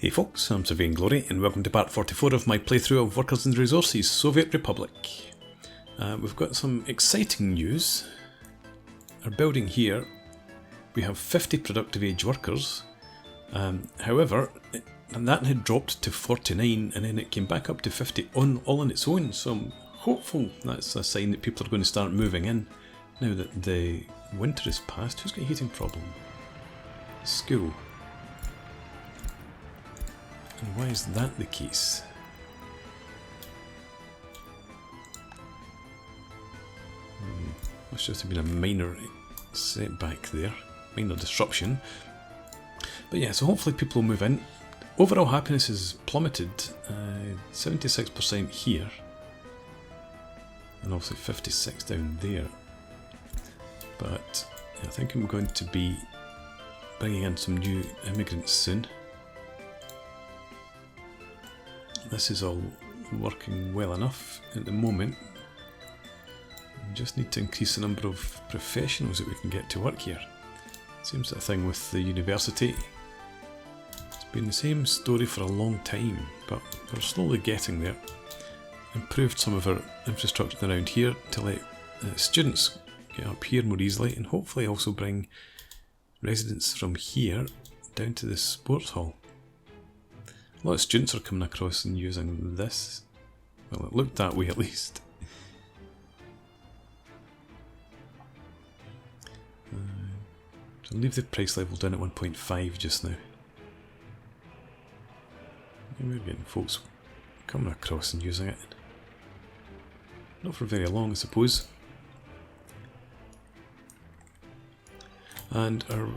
Hey folks, I'm Surveying Glory and welcome to part 44 of my playthrough of Workers and Resources, Soviet Republic. We've got some exciting news. Our building here, we have 50 productive age workers. However, that had dropped to 49 and then it came back up to 50 all on its own, so I'm hopeful that's a sign that people are going to start moving in now that the winter is past. Who's got a heating problem? School. And why is that the case? Must just have been a minor setback there, minor disruption. But yeah, so hopefully people will move in. Overall happiness has plummeted, 76% here, and obviously 56 down there. But I think I'm going to be bringing in some new immigrants soon. This is all working well enough at the moment. We just need to increase the number of professionals that we can get to work here. Seems that thing with the university. It's been the same story for a long time, but we're slowly getting there. Improved some of our infrastructure around here to let students get up here more easily, and hopefully also bring residents from here down to the sports hall. A lot of students are coming across and using this. Well, it looked that way at least. So I'll leave the price level down at 1.5 just now. And we're getting folks coming across and using it. Not for very long, I suppose. And our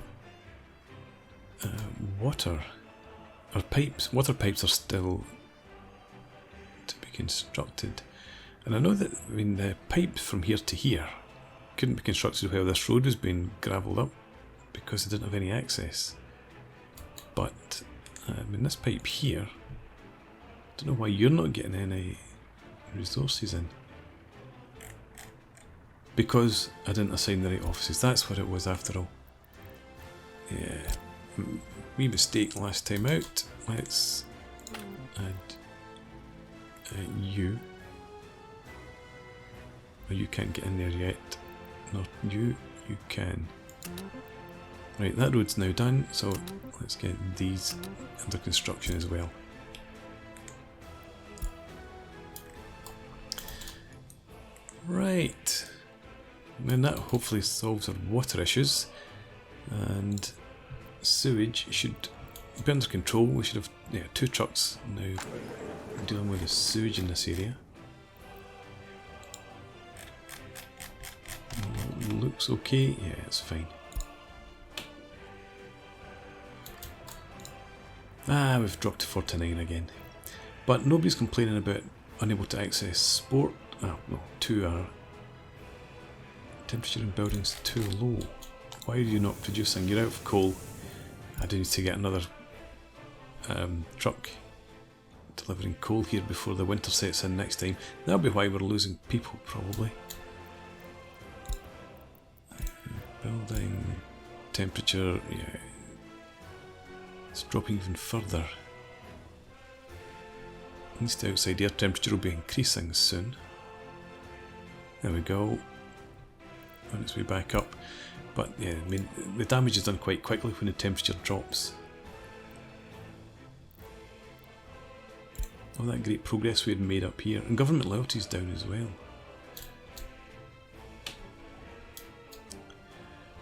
water pipes are still to be constructed. And I know that, the pipe from here to here couldn't be constructed while this road was being gravelled up because they didn't have any access. But, this pipe here, I don't know why you're not getting any resources in. Because I didn't assign the right offices, that's what it was after all. Yeah. Wee mistake last time out. Let's add you. Oh, you can't get in there yet. Not you, you can. Right, that road's now done, so let's get these under construction as well. Right. And that hopefully solves our water issues. And sewage should be under control. We should have 2 trucks now dealing with the sewage in this area. Looks okay. Yeah, it's fine. We've dropped to 49 again. But nobody's complaining about unable to access sport. Oh, no, 2R. Temperature in buildings too low. Why are you not producing? You're out of coal. I do need to get another truck delivering coal here before the winter sets in next time. That'll be why we're losing people, probably. Building temperature, yeah, it's dropping even further. At least the outside air temperature will be increasing soon. There we go. On its way back up. But yeah, the damage is done quite quickly when the temperature drops. All that great progress we had made up here. And government loyalty's down as well.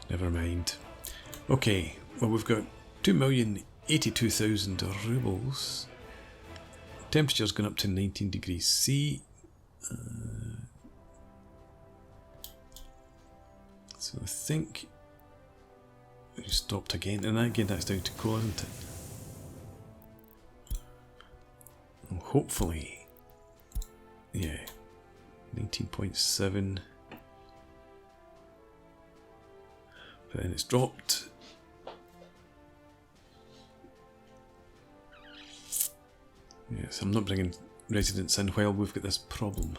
Never mind. Okay, well we've got 2,082,000 rubles. Temperature's gone up to 19 degrees C. So I think we stopped again, and again that's down to coal, isn't it? Well, hopefully, yeah, 19.7. But then it's dropped. Yes, I'm not bringing residents in while we've got this problem.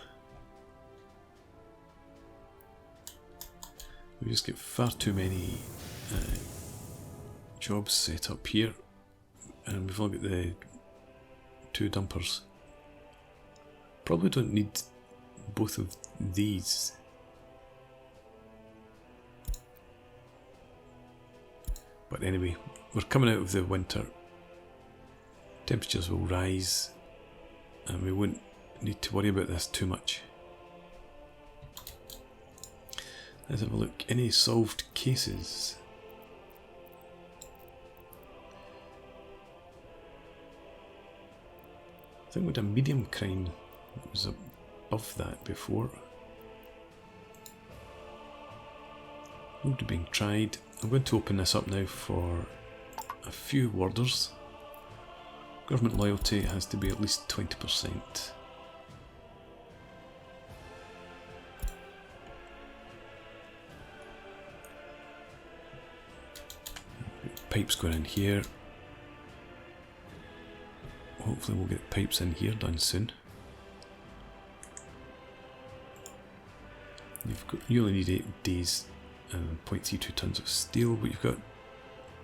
We just get far too many jobs set up here. and we've only got the 2 dumpers. Probably don't need both of these. But anyway, we're coming out of the winter. Temperatures will rise and we won't need to worry about this too much. Let's have a look. Any solved cases? I think we had a medium crime that was above that before. Load being tried. I'm going to open this up now for a few worders. Government loyalty has to be at least 20%. Pipes going in here. Hopefully we'll get pipes in here done soon. You only need 8 days and 0.32 tons of steel, but you've got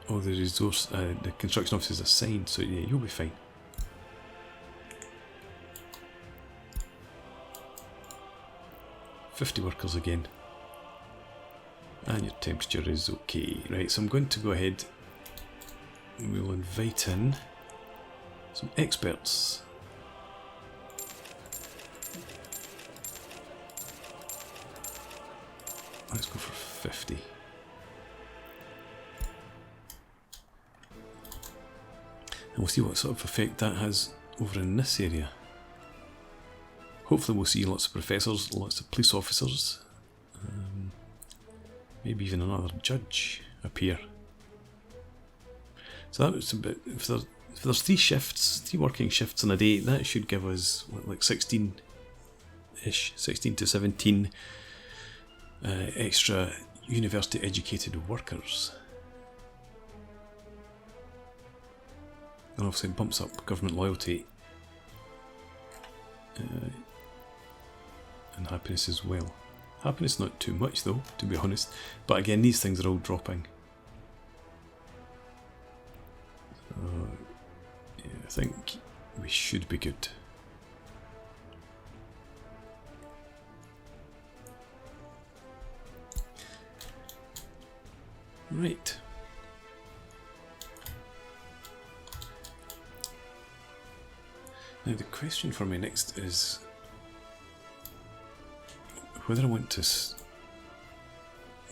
all the resource, the construction office is assigned, so yeah, you'll be fine. $50 workers again. And your temperature is okay. Right, so I'm going to go ahead and we'll invite in some experts. Let's go for 50. And we'll see what sort of effect that has over in this area. Hopefully we'll see lots of professors, lots of police officers, maybe even another judge appear. So that's a bit, if there's 3 shifts, 3 working shifts in a day, that should give us what, like 16-ish, 16 to 17 extra university educated workers. And obviously it bumps up government loyalty and happiness as well. Happiness not too much though, to be honest, but again these things are all dropping. So yeah, I think we should be good. Right. Now the question for me next is whether I want to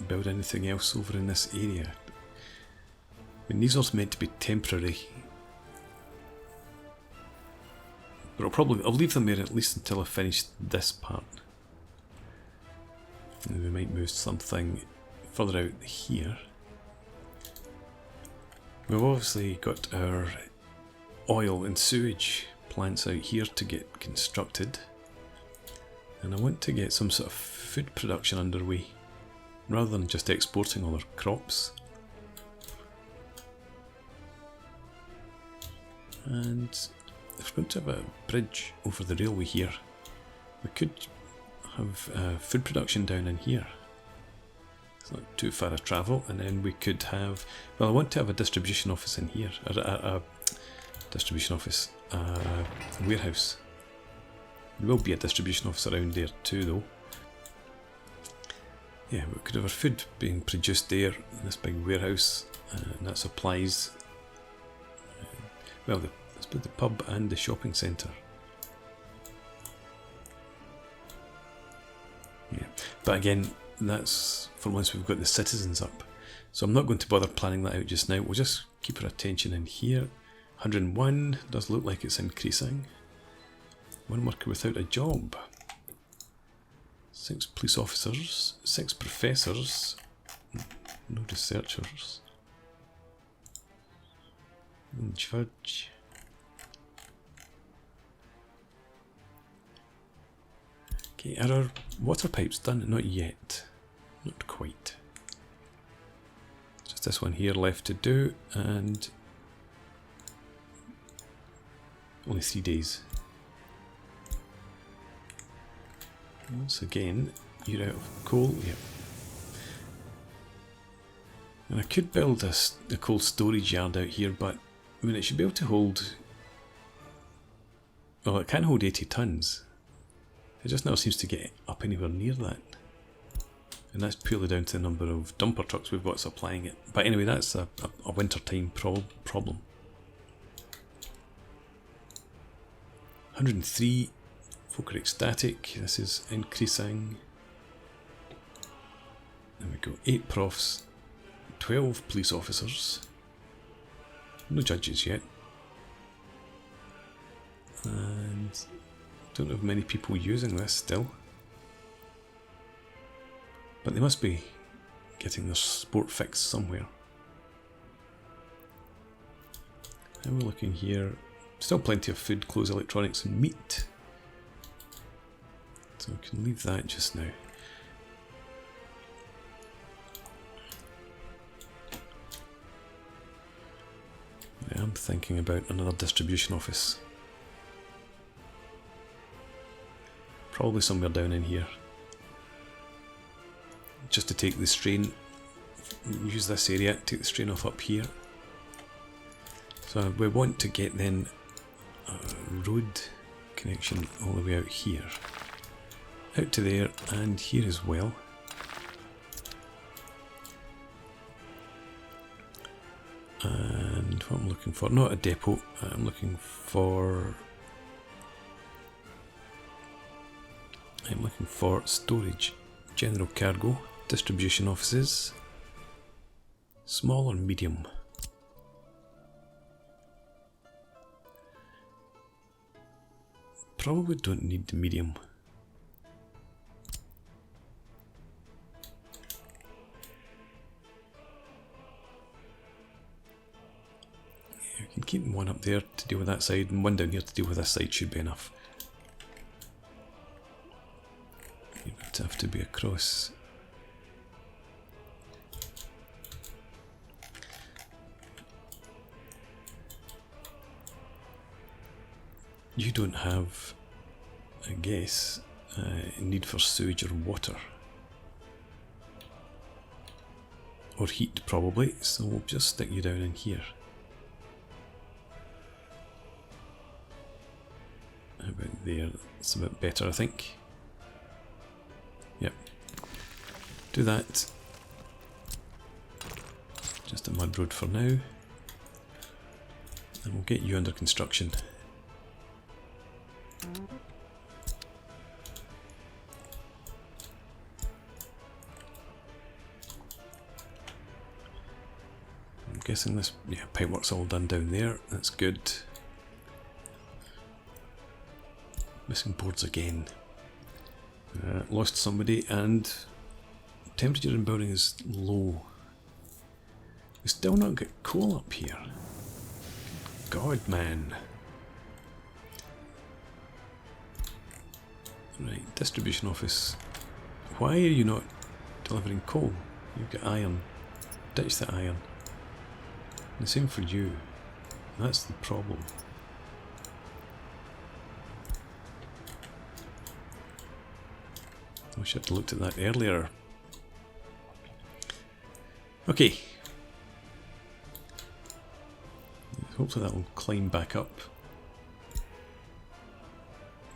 build anything else over in this area. I mean, these are meant to be temporary, but I'll leave them there at least until I finish this part. And we might move something further out here. We've obviously got our oil and sewage plants out here to get constructed, and I want to get some sort of food production underway rather than just exporting all our crops. And if we're going to have a bridge over the railway here, we could have food production down in here. It's not too far a travel, and then we could have, well, I want to have a distribution office in here, a distribution office, a warehouse. There will be a distribution office around there too though. Yeah, we could have our food being produced there in this big warehouse, and that supplies, well, let's put the pub and the shopping centre. Yeah, but again, that's for once we've got the citizens up. So I'm not going to bother planning that out just now. We'll just keep our attention in here. 101 does look like it's increasing. 1 worker without a job. 6 police officers. 6 professors. No researchers. 1 judge. Okay, are our water pipes done? Not yet. Not quite. Just this one here left to do, and only 3 days. Once again, you're out of coal. Yep. And I could build a coal storage yard out here, but I mean, it should be able to hold... Well, it can hold 80 tons. It just never seems to get up anywhere near that. And that's purely down to the number of dumper trucks we've got supplying it. But anyway, that's a wintertime problem. 103, folk are ecstatic, this is increasing. There we go, 8 profs, 12 police officers, no judges yet. And don't have many people using this still. But they must be getting their sport fix somewhere. How are we looking here? Still plenty of food, clothes, electronics and meat. So we can leave that just now. I am thinking about another distribution office. Probably somewhere down in here. Just to take the strain, use this area, take the strain off up here. So we want to get then a road connection all the way out here. Out to there and here as well. And what I'm looking for, not a depot, I'm looking for storage, general cargo, distribution offices, small or medium. Probably don't need the medium. Yeah, we can keep one up there to deal with that side and one down here to deal with this side should be enough. You would have to be across. You don't have, I guess, a need for sewage or water. Or heat probably, so we'll just stick you down in here. How about there? That's a bit better, I think. Yep. Do that. Just a mud road for now. And we'll get you under construction. I'm guessing this, yeah, pipework's all done down there. That's good. Missing boards again. Lost somebody and temperature in building is low. We still not got coal up here. God, man. Right, distribution office. Why are you not delivering coal? You've got iron. Ditch the iron. The same for you. That's the problem. I wish I'd looked at that earlier. Okay. Hopefully that will climb back up.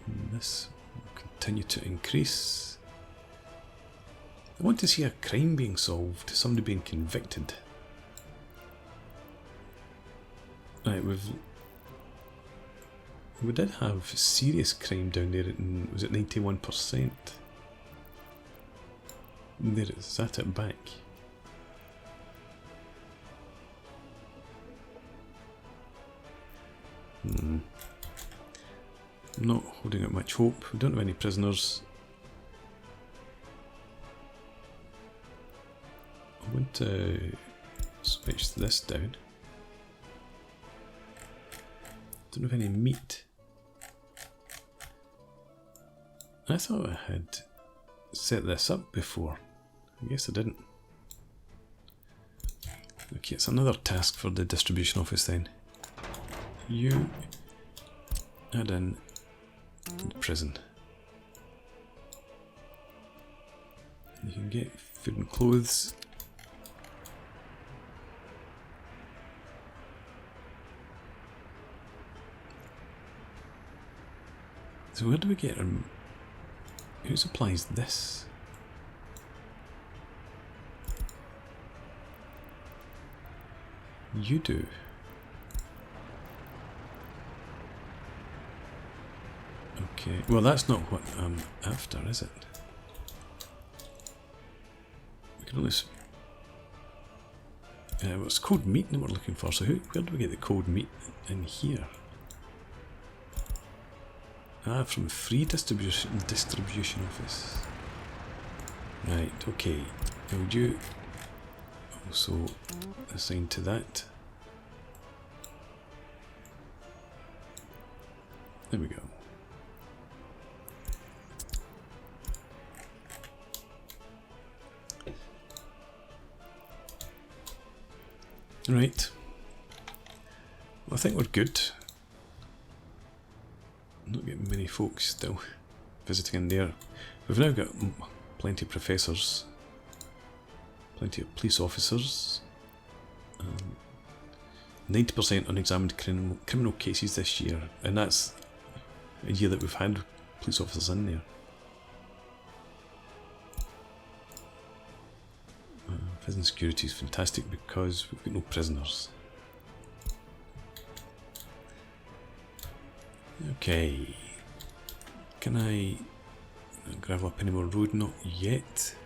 And this will continue to increase. I want to see a crime being solved, somebody being convicted. Right, we did have serious crime down there, was it 91%? There it is, at it back. I'm not holding out much hope. We don't have any prisoners. I want to switch this down. Don't have any meat. I thought I had set this up before. I guess I didn't. Okay, it's another task for the distribution office then. You add in the prison. You can get food and clothes. So where do we get our... Who supplies this? You do. Okay, well that's not what I'm after, is it? We can only... well, it's code meat that we're looking for, so where do we get the code meat in here? Ah, from the free distribution office. Right, okay. Now would you also assign to that? There we go. Right. Well, I think we're good. Not getting many folks still visiting in there. We've now got plenty of professors, plenty of police officers, 90% unexamined criminal cases this year, and that's a year that we've had police officers in there. Prison security is fantastic because we've got no prisoners. Okay, can I gravel up any more road? Not yet.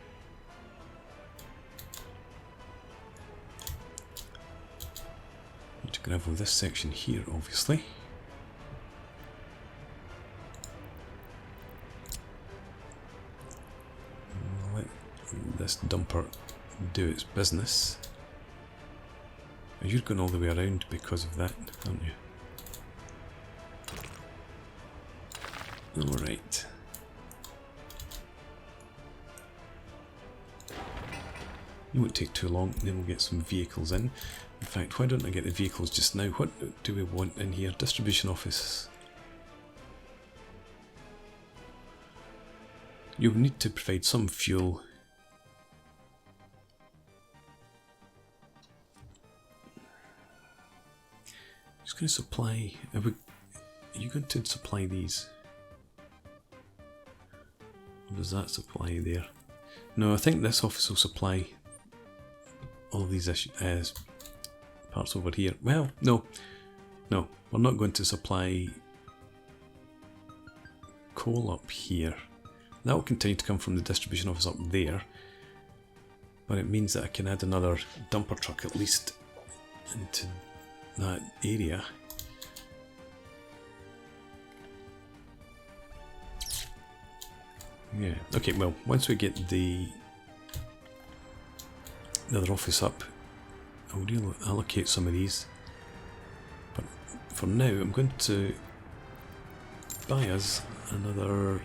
Need to gravel this section here, obviously. Let this dumper do its business. You're going all the way around because of that, aren't you? Alright. It won't take too long, then we'll get some vehicles in. In fact, why don't I get the vehicles just now? What do we want in here? Distribution office. You'll need to provide some fuel. Just going to supply... Are you going to supply these? Does that supply there? No, I think this office will supply all these parts over here. Well, no, we're not going to supply coal up here. That will continue to come from the distribution office up there, but it means that I can add another dumper truck at least into that area. Yeah, okay, well, once we get the other office up, I'll reallocate some of these. But for now, I'm going to buy us another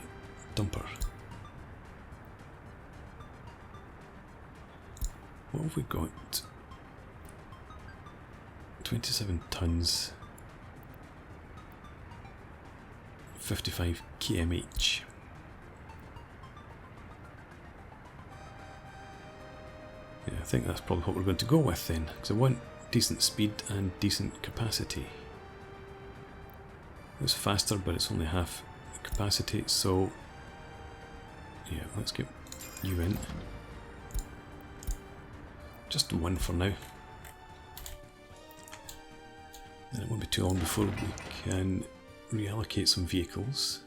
dumper. What have we got? 27 tons, 55 kmh. Yeah, I think that's probably what we're going to go with then, because I want decent speed and decent capacity. It's faster, but it's only half the capacity, so yeah, let's get you in. Just one for now. And it won't be too long before we can reallocate some vehicles.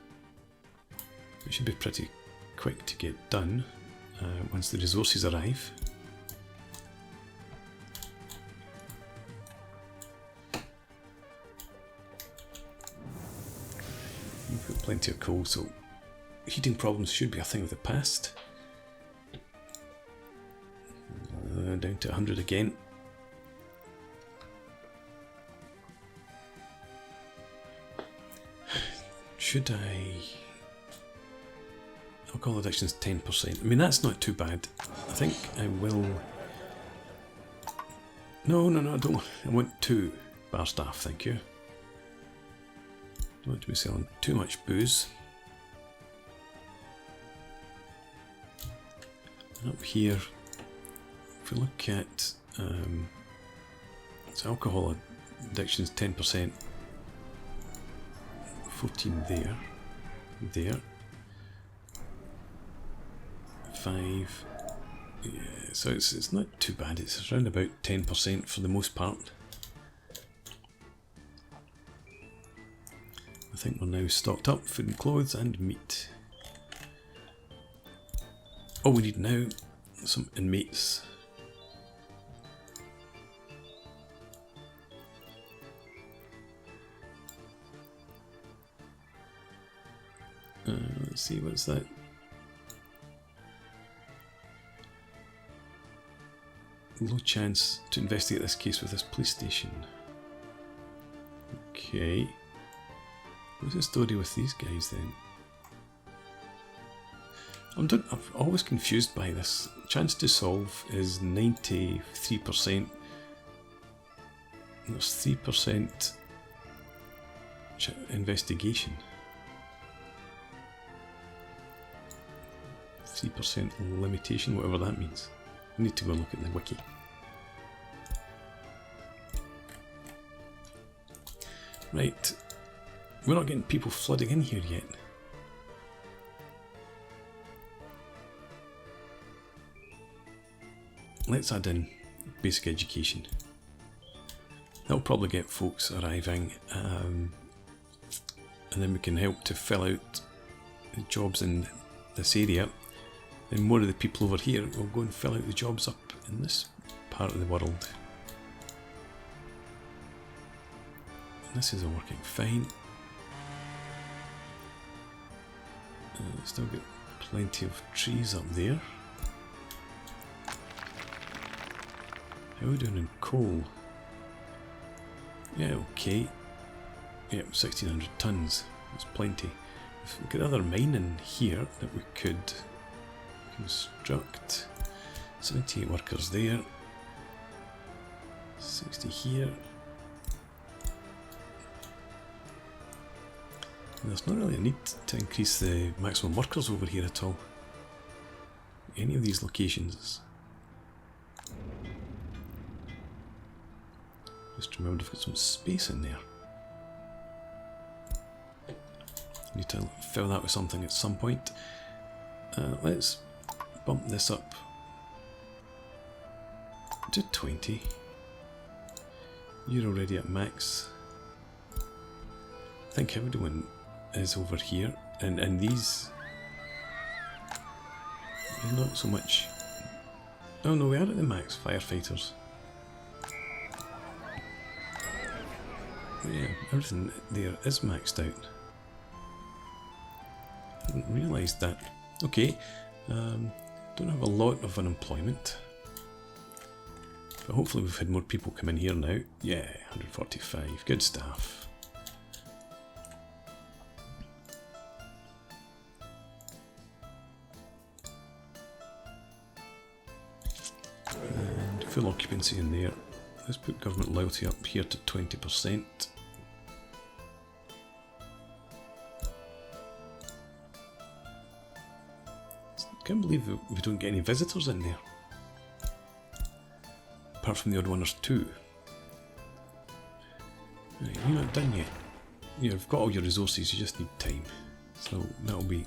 It should be pretty quick to get done once the resources arrive. We've got plenty of coal, so heating problems should be a thing of the past. Down to 100 again. Should I... Alcohol addiction is 10%. I mean, that's not too bad. I think I will... No, I don't. I want 2 bar staff, thank you. Don't want to be selling too much booze. And up here, if we look at so alcohol addiction is 10%, 14 there. there. 5. Yeah, so it's not too bad. It's around about 10% for the most part. I think we're now stocked up, food and clothes and meat. All we need now, some inmates. Let's see, what's that? Low chance to investigate this case with this police station. Okay. What's the story with these guys then? I'm always confused by this. Chance to solve is 93%. There's 3% investigation. 3% limitation, whatever that means. I need to go and look at the wiki. Right. We're not getting people flooding in here yet. Let's add in basic education. That'll probably get folks arriving, and then we can help to fill out the jobs in this area. Then more of the people over here will go and fill out the jobs up in this part of the world. And this is all working fine. Still got plenty of trees up there. How are we doing in coal? Yeah, okay. Yep, 1600 tons. That's plenty. We've got other mining here that we could construct. 78 workers there. 60 here. And there's not really a need to increase the maximum workers over here at all. Any of these locations. Just remembered I've got some space in there. Need to fill that with something at some point. Let's bump this up to 20. You're already at max. I think everyone is over here, and these not so much. Oh no, we are at the max firefighters. Yeah, everything there is maxed out. I hadn't realised that. Okay, don't have a lot of unemployment, but hopefully we've had more people come in here now. Yeah, 145, good stuff. And full occupancy in there. Let's put government loyalty up here to 20%. I can't believe we don't get any visitors in there. Apart from the odd one or two. Right, you're not done yet. You've got all your resources, you just need time. So that'll be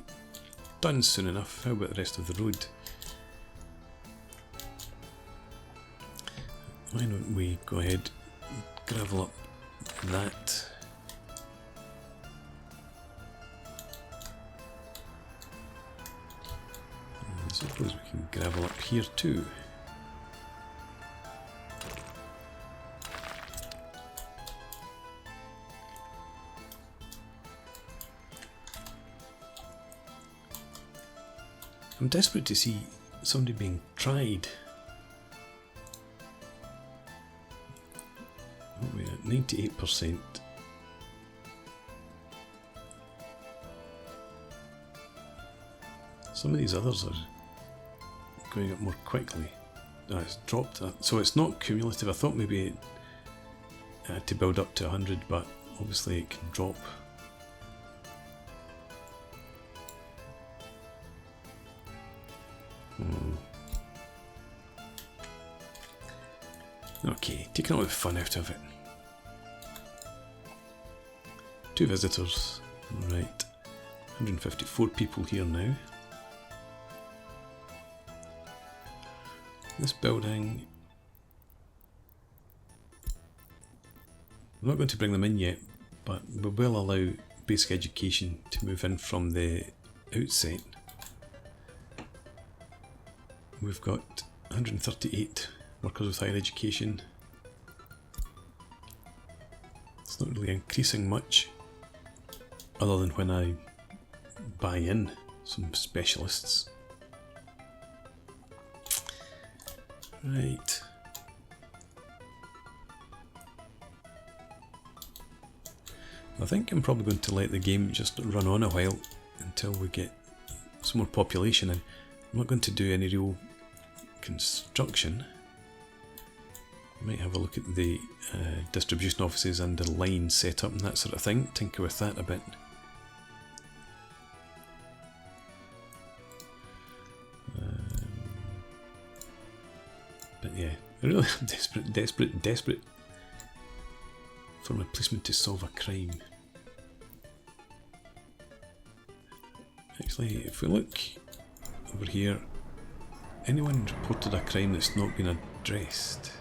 done soon enough. How about the rest of the road? Why don't we go ahead and gravel up that. I suppose we can gravel up here too. I'm desperate to see somebody being tried. What are we at? 98%. Some of these others are going up more quickly. It's dropped. So it's not cumulative. I thought maybe it had to build up to 100, but obviously it can drop. Okay, taking all the fun out of it. 2 visitors. Right. 154 people here now. This building, I'm not going to bring them in yet, but we will allow basic education to move in from the outset. We've got 138 workers with higher education. It's not really increasing much, other than when I buy in some specialists. Right. I think I'm probably going to let the game just run on a while until we get some more population in. I'm not going to do any real construction. I might have a look at the distribution offices and the line setup and that sort of thing, tinker with that a bit. But yeah, I really am desperate for my policeman to solve a crime. Actually, if we look over here, anyone reported a crime that's not been addressed?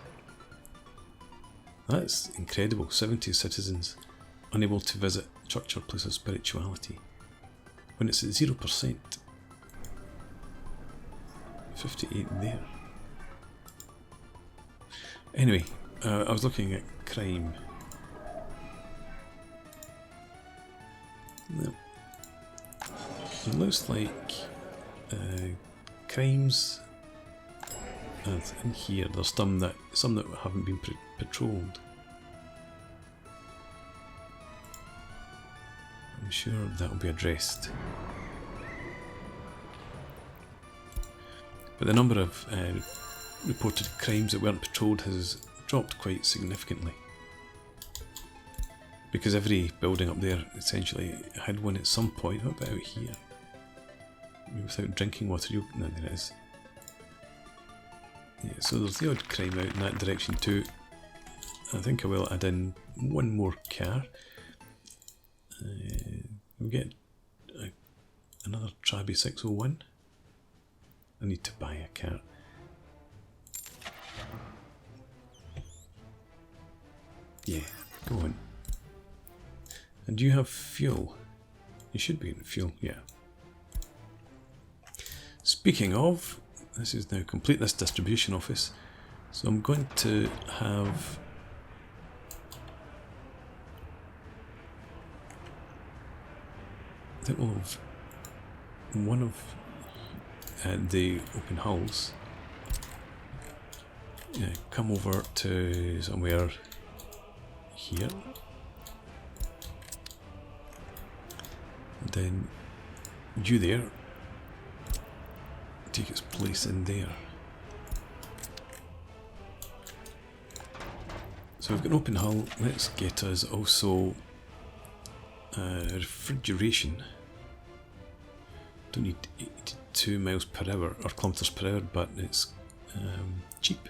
That's incredible. 70 citizens unable to visit church or place of spirituality. When it's at 0%. 58 there. Anyway, I was looking at crime. No. It looks like crimes in here. There's some that haven't been patrolled. I'm sure that will be addressed. But the number of reported crimes that weren't patrolled has dropped quite significantly. Because every building up there essentially had one at some point. What about out here? Without drinking water, no, there it is. Yeah, so there's the odd crime out in that direction too. I think I will add in one more car. We'll get another Traby 601. I need to buy a car. Yeah, go on. And do you have fuel? You should be in fuel, yeah. Speaking of, this is now complete, this distribution office. So I'm going to have I think we'll have one of the open hulls come over to somewhere here. And then you there take its place in there. So we've got an open hull. Let's get us also refrigeration. Don't need 82 miles per hour or kilometers per hour, but it's cheap.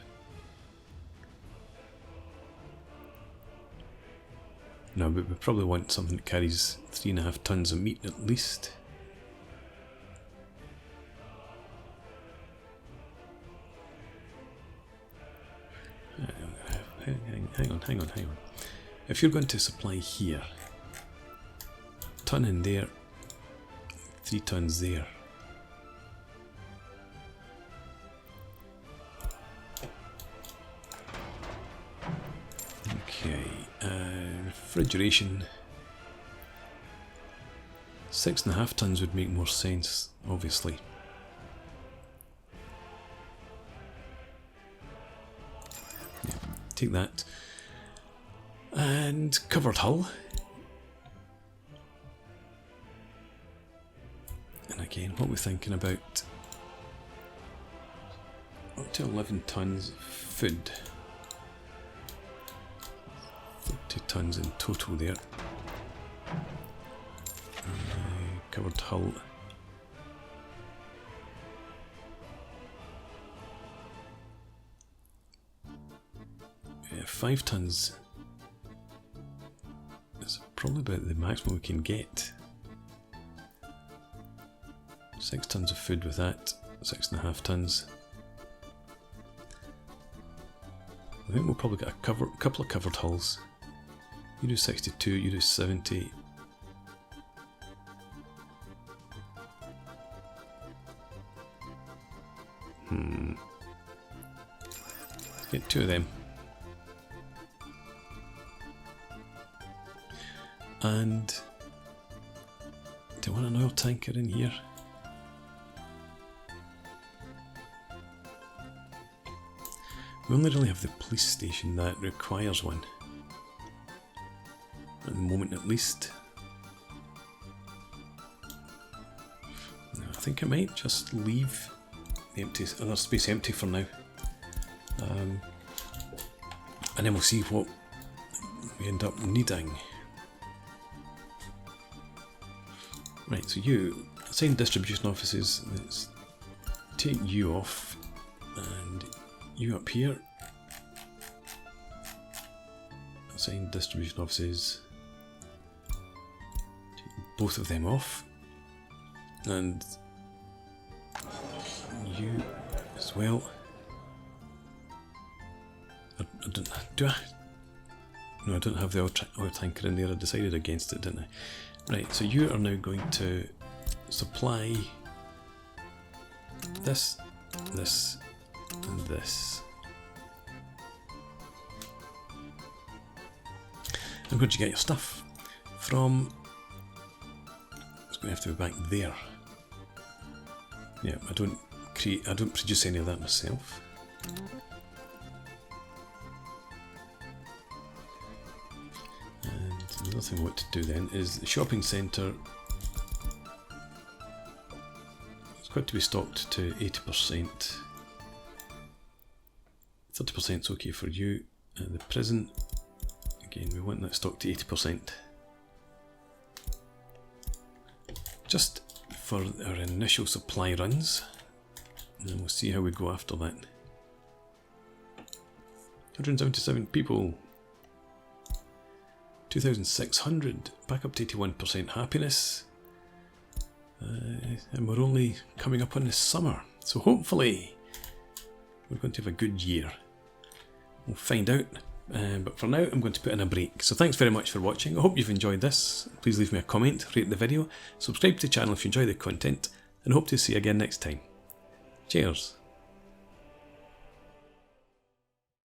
No, but we probably want something that carries 3.5 tons of meat at least. Hang on. If you're going to supply here, ton in there, 3 tons there. Okay, refrigeration. 6.5 tons would make more sense, obviously. Yeah, take that. And covered hull. And again, what we're thinking about up to 11 tons of food. 30 tons in total there. Covered hull. Yeah, 5 tons is probably about the maximum we can get. 6 tons of food with that, 6.5 tons. I think we'll probably get a couple of covered hulls. You do 62, you do 70. Let's get 2 of them. And do I want an oil tanker in here? We only really have the police station that requires one. At the moment at least. I think I might just leave the other space empty for now. And then we'll see what we end up needing. Right, so you assign distribution offices. Let's take you off and you up here. Assign distribution offices. Take both of them off. And you as well. I don't, do I? No, I don't have the oil tanker in there. I decided against it, didn't I? Right, so you are now going to supply this, this, and this. And where'd you get your stuff from? It's going to have to be back there. Yeah, I don't produce any of that myself. Another thing what to do then is the shopping centre. It's got to be stocked to 80%. 30% is okay for you. And the prison, again, we want that stocked to 80%. Just for our initial supply runs, and then we'll see how we go after that. 177 people. 2,600, back up to 81% happiness. And we're only coming up on the summer, so hopefully we're going to have a good year. We'll find out, but for now I'm going to put in a break. So thanks very much for watching. I hope you've enjoyed this. Please leave me a comment, rate the video, subscribe to the channel if you enjoy the content, and hope to see you again next time. Cheers.